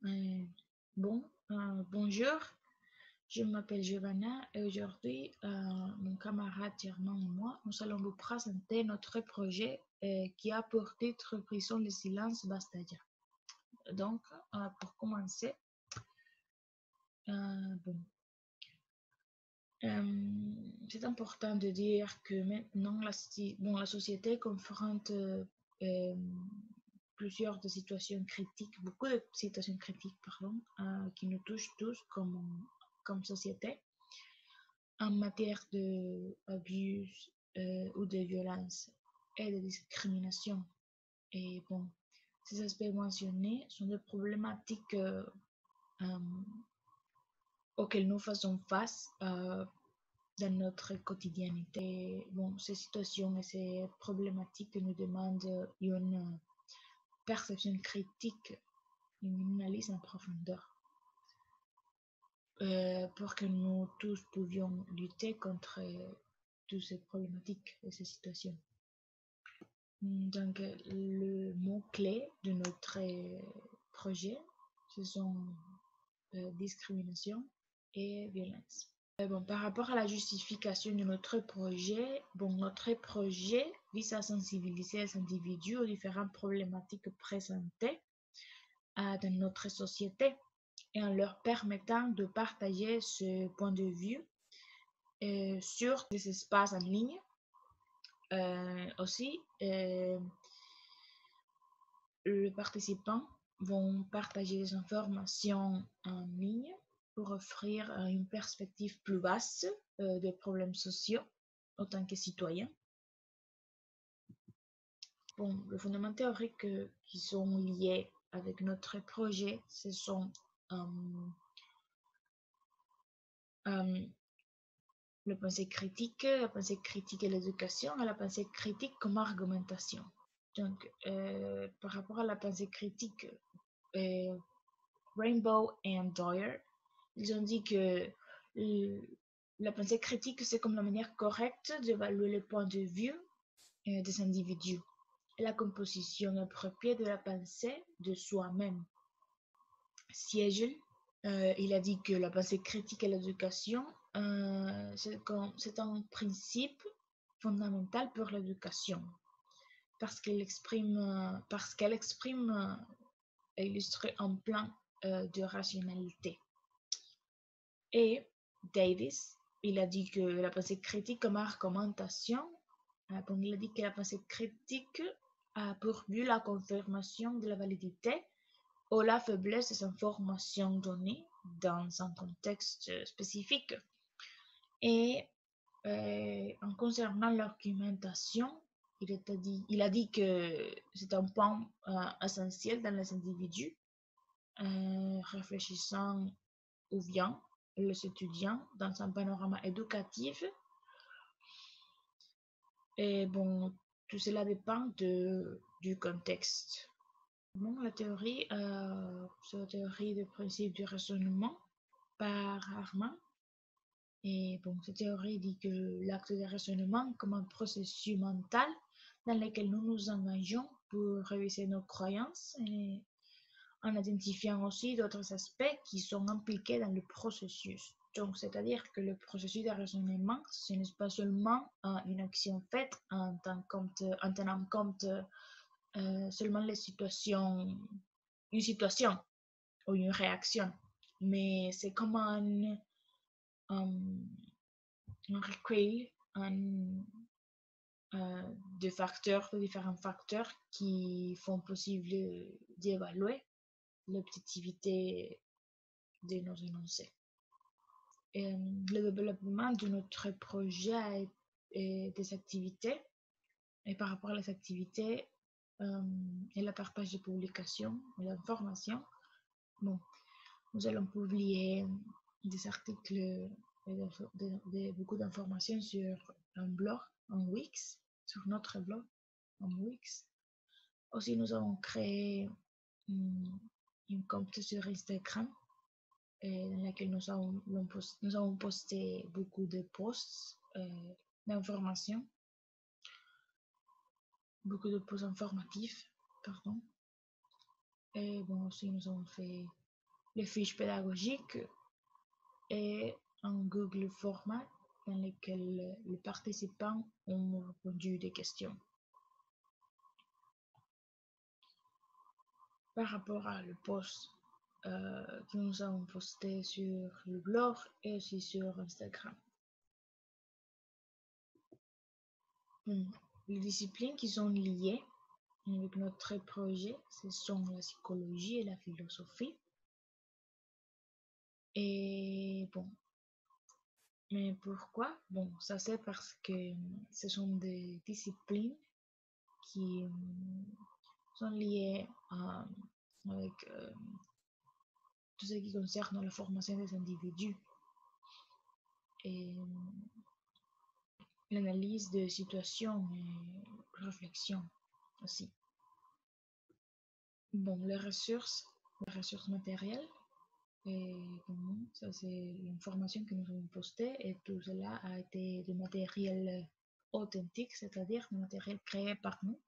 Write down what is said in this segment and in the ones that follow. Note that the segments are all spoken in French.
Euh, Bonjour, je m'appelle Giovanna et aujourd'hui, mon camarade Germain et moi, nous allons vous présenter notre projet qui a pour titre Prison de silence Bastadia. Donc, pour commencer, euh, bon, c'est important de dire que maintenant la société confronte euh, plusieurs de situations critiques, beaucoup de situations critiques, pardon, qui nous touchent tous comme société en matière d'abus ou de violence et de discrimination. Et bon, ces aspects mentionnés sont des problématiques auxquelles nous faisons face dans notre quotidienneté. Et bon, ces situations et ces problématiques nous demandent une perception critique, une analyse en profondeur pour que nous tous pouvions lutter contre toutes ces problématiques et ces situations. Donc, le mot-clé de notre projet, ce sont discrimination et violence. Par rapport à la justification de notre projet, notre projet vise à sensibiliser les individus aux différentes problématiques présentées dans notre société et en leur permettant de partager ce point de vue sur des espaces en ligne. Aussi, les participants vont partager des informations en ligne pour offrir une perspective plus vaste des problèmes sociaux en tant que citoyens. Les fondements théoriques qui sont liés avec notre projet, ce sont la pensée critique et l'éducation, et la pensée critique comme argumentation. Donc, par rapport à la pensée critique, Rainbow et Dwyer, ils ont dit que la pensée critique, c'est comme la manière correcte d'évaluer le point de vue des individus et la composition appropriée de la pensée de soi-même. Siegel, il a dit que la pensée critique et l'éducation, c'est un principe fondamental pour l'éducation parce qu'elle exprime et illustre un plan de rationalité. Et Davis, il a dit que la pensée critique comme argumentation, il a dit que la pensée critique a pour but la confirmation de la validité ou la faiblesse des informations données dans un contexte spécifique. Et en concernant l'argumentation, il a dit que c'est un point essentiel dans les individus réfléchissant ou bien les étudiants dans un panorama éducatif. Et tout cela dépend du contexte. La théorie, c'est la théorie des principes du raisonnement par Harman. Et cette théorie dit que l'acte de raisonnement comme un processus mental dans lequel nous nous engageons pour réviser nos croyances et en identifiant aussi d'autres aspects qui sont impliqués dans le processus. Donc, c'est-à-dire que le processus de raisonnement, ce n'est pas seulement une action faite en tenant compte seulement une situation ou une réaction, mais c'est comme un recueil de différents facteurs qui font possible d'évaluer l'objectivité de nos énoncés. Le développement de notre projet et des activités, et par rapport à les activités et le partage de publications et d'informations, nous allons publier des articles et beaucoup d'informations sur un blog en Wix, sur notre blog en Wix. Aussi, nous avons créé une compte sur Instagram dans laquelle nous avons posté beaucoup de posts d'informations, beaucoup de posts informatifs, pardon. Et aussi nous avons fait les fiches pédagogiques et un Google Format dans lequel les participants ont répondu des questions. Par rapport à le post que nous avons posté sur le blog et aussi sur Instagram. Les disciplines qui sont liées avec notre projet, ce sont la psychologie et la philosophie. Et bon, mais pourquoi? Bon, ça c'est parce que ce sont des disciplines qui sont liées avec tout ce qui concerne la formation des individus et l'analyse de situations et réflexion aussi. Bon, les ressources matérielles, et bon, ça c'est l'information que nous avons postée et tout cela a été de matériel authentique, c'est-à-dire de matériel créé par nous.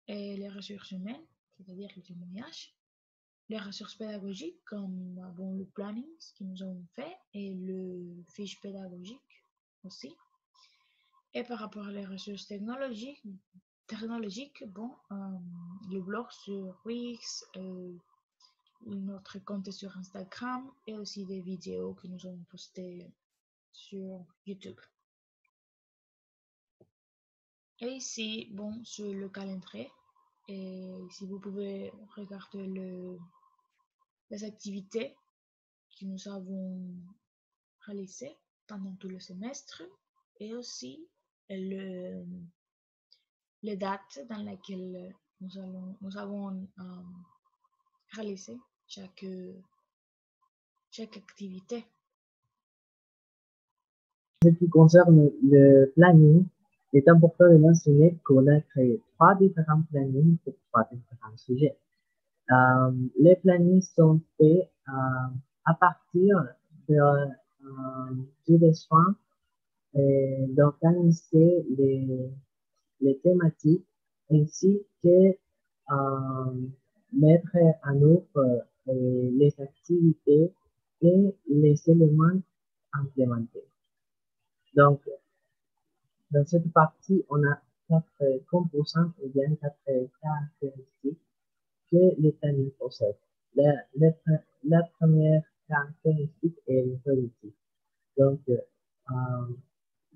Et les ressources humaines, c'est-à-dire le témoignage. Les ressources pédagogiques comme bon, le planning, ce que nous avons fait, et le fiche pédagogique aussi. Et par rapport aux ressources technologiques, bon, le blog sur Wix, notre compte sur Instagram et aussi des vidéos que nous avons postées sur YouTube. Et ici, bon, sur le calendrier, et si vous pouvez regarder les activités que nous avons réalisées pendant tout le semestre et aussi les dates dans lesquelles nous avons réalisé chaque activité. Ce qui concerne le planning, il est important de mentionner qu'on a créé 3 différents plannings pour 3 différents sujets. Les plannings sont faits à partir du besoin d'organiser les thématiques ainsi que mettre en œuvre les activités et les éléments implémentés. Donc, dans cette partie, on a 4 composants ou bien 4 caractéristiques que le planning possède. La première caractéristique est le objectif. Donc,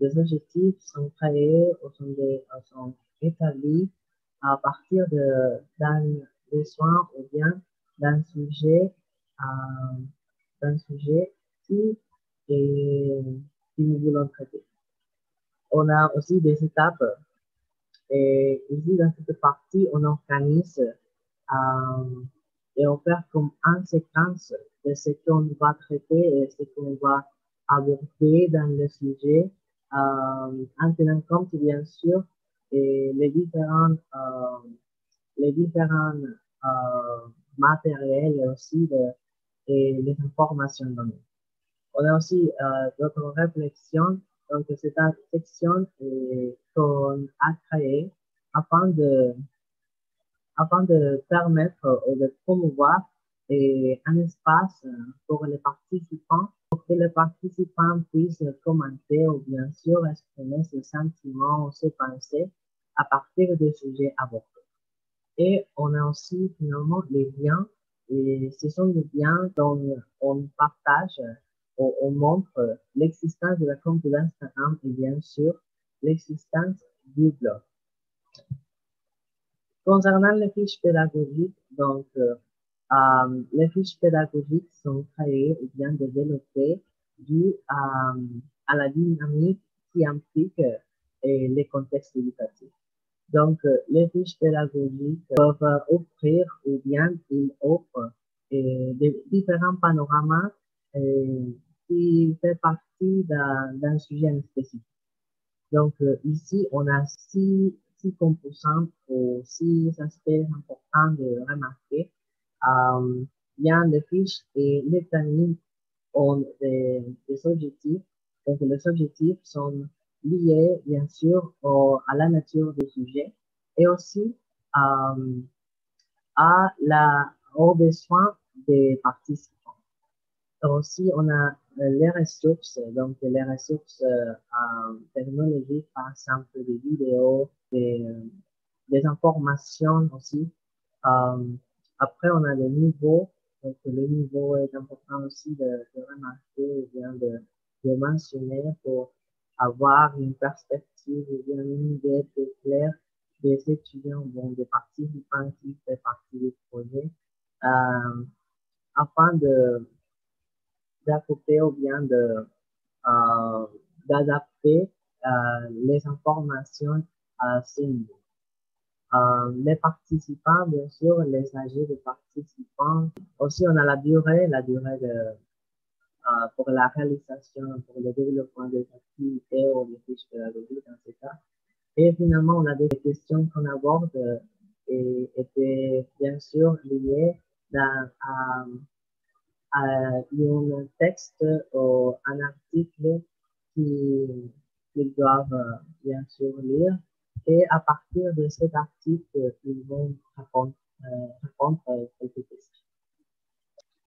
les objectifs sont créés ou sont établis à partir d'un besoin ou bien d'un sujet, qui nous voulons traiter. On a aussi des étapes et ici dans cette partie, on organise et on fait comme une séquence de ce qu'on va traiter et ce qu'on va aborder dans le sujet, en tenant compte bien sûr et les différents matériels et aussi et les informations données. On a aussi d'autres réflexions. Donc, c'est une section qu'on a créée afin de permettre ou de promouvoir un espace pour les participants, pour que les participants puissent commenter ou bien sûr exprimer ses sentiments ou ses pensées à partir des sujets abordés. Et on a aussi finalement les liens, et ce sont des liens dont on partage, on montre l'existence de la compte d'Instagram et bien sûr l'existence du blog. Concernant les fiches pédagogiques, donc les fiches pédagogiques sont créées ou bien développées dû à la dynamique qui implique les contextes éducatifs. Donc, les fiches pédagogiques peuvent offrir ou bien ils offrent des différents panoramas qui fait partie d'un sujet spécifique. Donc, ici, on a six composantes ou 6 aspects importants de remarquer. Bien, les fiches et les plannings ont des objectifs. Donc, les objectifs sont liés, bien sûr, à la nature du sujet et aussi au besoin des participants. Aussi, on a les ressources, donc les ressources technologiques, par exemple des vidéos, des informations aussi. Euh, Après, on a les niveaux. Donc, le niveau est important aussi de remarquer ou bien de mentionner pour avoir une perspective ou bien une idée plus claire des étudiants, bon, des participants qui font partie du projet, afin d'accoupler ou bien euh, d'adapter les informations à ces niveaux. Les participants, bien sûr, les âgés de participants. Aussi, on a la durée pour la réalisation, pour le développement des activités ou des fiches pédagogiques dans ce cas. Et finalement, on a des questions qu'on aborde et étaient bien sûr liées à un texte ou un article qu'ils doivent bien sûr lire. Et à partir de cet article, ils vont répondre quelques